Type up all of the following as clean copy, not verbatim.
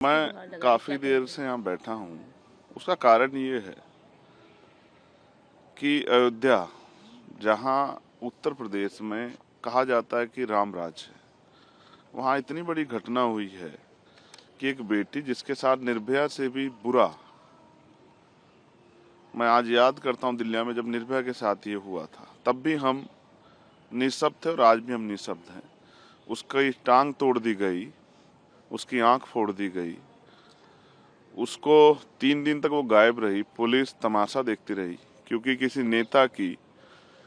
मैं काफी देर से यहाँ बैठा हूँ। उसका कारण ये है कि अयोध्या, जहाँ उत्तर प्रदेश में कहा जाता है कि राम राज है, वहाँ इतनी बड़ी घटना हुई है कि एक बेटी जिसके साथ निर्भया से भी बुरा, मैं आज याद करता हूँ दिल्ली में जब निर्भया के साथ ये हुआ था, तब भी हम निःशब्द थे और आज भी हम निःशब्द हैं। उसकी टांग तोड़ दी गई, उसकी आंख फोड़ दी गई, उसको 3 दिन तक वो गायब रही, पुलिस तमाशा देखती रही, क्योंकि किसी नेता की,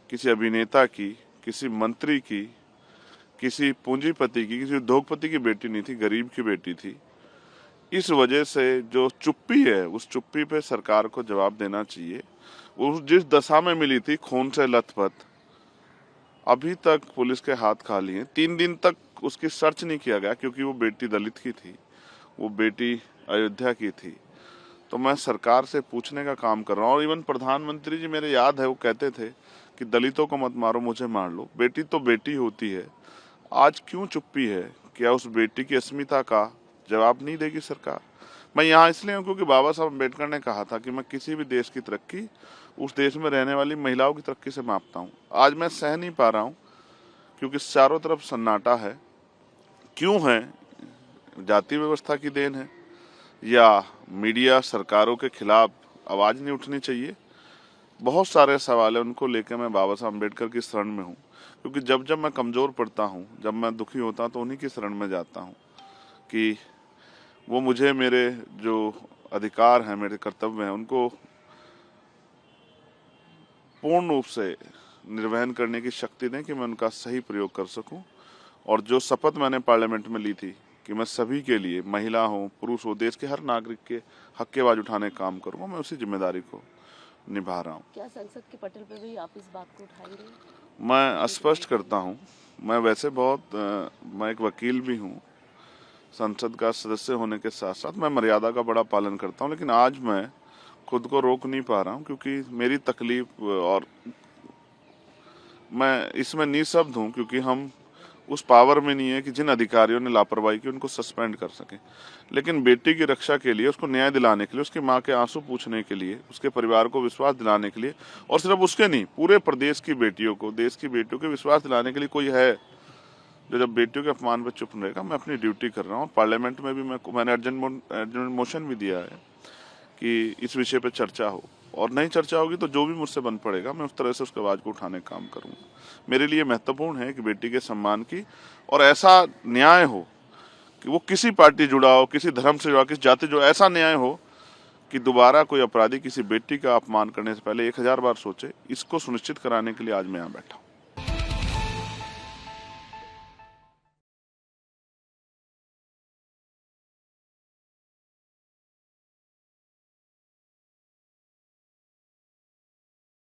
किसी अभिनेता की, किसी मंत्री की, किसी पूंजीपति की, किसी उद्योगपति की बेटी नहीं थी, गरीब की बेटी थी। इस वजह से जो चुप्पी है, उस चुप्पी पे सरकार को जवाब देना चाहिए। वो जिस दशा में मिली थी, खून से लथपथ, अभी तक पुलिस के हाथ खाली हैं। 3 दिन तक उसकी सर्च नहीं किया गया क्योंकि वो बेटी दलित की थी, वो बेटी अयोध्या की थी। तो मैं सरकार से पूछने का काम कर रहा हूँ। और इवन प्रधानमंत्री जी, मेरे याद है, वो कहते थे कि दलितों को मत मारो, मुझे मार लो। बेटी तो बेटी होती है। आज क्यों चुप्पी है? क्या उस बेटी की अस्मिता का जवाब नहीं देगी सरकार? मैं यहाँ इसलिए हूँ क्योंकि बाबा साहब अम्बेडकर ने कहा था कि मैं किसी भी देश की तरक्की उस देश में रहने वाली महिलाओं की तरक्की से मापता हूँ। आज मैं सह नहीं पा रहा हूँ क्योंकि चारों तरफ सन्नाटा है। क्यों है? जाति व्यवस्था की देन है या मीडिया सरकारों के खिलाफ आवाज नहीं उठनी चाहिए? बहुत सारे सवाल है, उनको लेकर मैं बाबा साहब अम्बेडकर की शरण में हूँ, क्योंकि जब जब मैं कमजोर पड़ता हूँ, जब मैं दुखी होता हूँ, तो उन्हीं की शरण में जाता हूँ कि वो मुझे मेरे जो अधिकार हैं, मेरे कर्तव्य हैं, उनको पूर्ण रूप से निर्वहन करने की शक्ति दें कि मैं उनका सही प्रयोग कर सकूं। और जो शपथ मैंने पार्लियामेंट में ली थी कि मैं सभी के लिए, महिला हो, पुरुष हो, देश के हर नागरिक के हक की आवाज उठाने का काम करूंगा, मैं उसी जिम्मेदारी को निभा रहा हूँ। क्या संसद के पटल पर भी आप इस बात को उठाएंगे? मैं स्पष्ट करता हूँ, मैं वैसे मैं एक वकील भी हूँ, संसद का सदस्य होने के साथ साथ मैं मर्यादा का बड़ा पालन करता हूँ, लेकिन आज मैं खुद को रोक नहीं पा रहा हूँ क्योंकि मेरी तकलीफ, और मैं इसमें निःशब्द हूँ क्योंकि हम उस पावर में नहीं है कि जिन अधिकारियों ने लापरवाही की उनको सस्पेंड कर सकें। लेकिन बेटी की रक्षा के लिए, उसको न्याय दिलाने के लिए, उसकी माँ के आंसू पूछने के लिए, उसके परिवार को विश्वास दिलाने के लिए, और सिर्फ उसके नहीं, पूरे प्रदेश की बेटियों को, देश की बेटियों को विश्वास दिलाने के लिए कोई है जो जब बेटियों के अपमान पर चुप रहेगा, मैं अपनी ड्यूटी कर रहा हूँ। पार्लियामेंट में भी मैंने अर्जेंट मोशन भी दिया है कि इस विषय पर चर्चा हो, और नहीं चर्चा होगी तो जो भी मुझसे बन पड़ेगा, मैं उस तरह से उसके आवाज को उठाने का काम करूंगा। मेरे लिए महत्वपूर्ण है कि बेटी के सम्मान की, और ऐसा न्याय हो कि वो किसी पार्टी जुड़ा हो, किसी धर्म से जुड़ा, किसी जाति जुड़ा, ऐसा न्याय हो कि दोबारा कोई अपराधी किसी बेटी का अपमान करने से पहले 1000 बार सोचे। इसको सुनिश्चित कराने के लिए आज मैं यहाँ बैठा हूँ।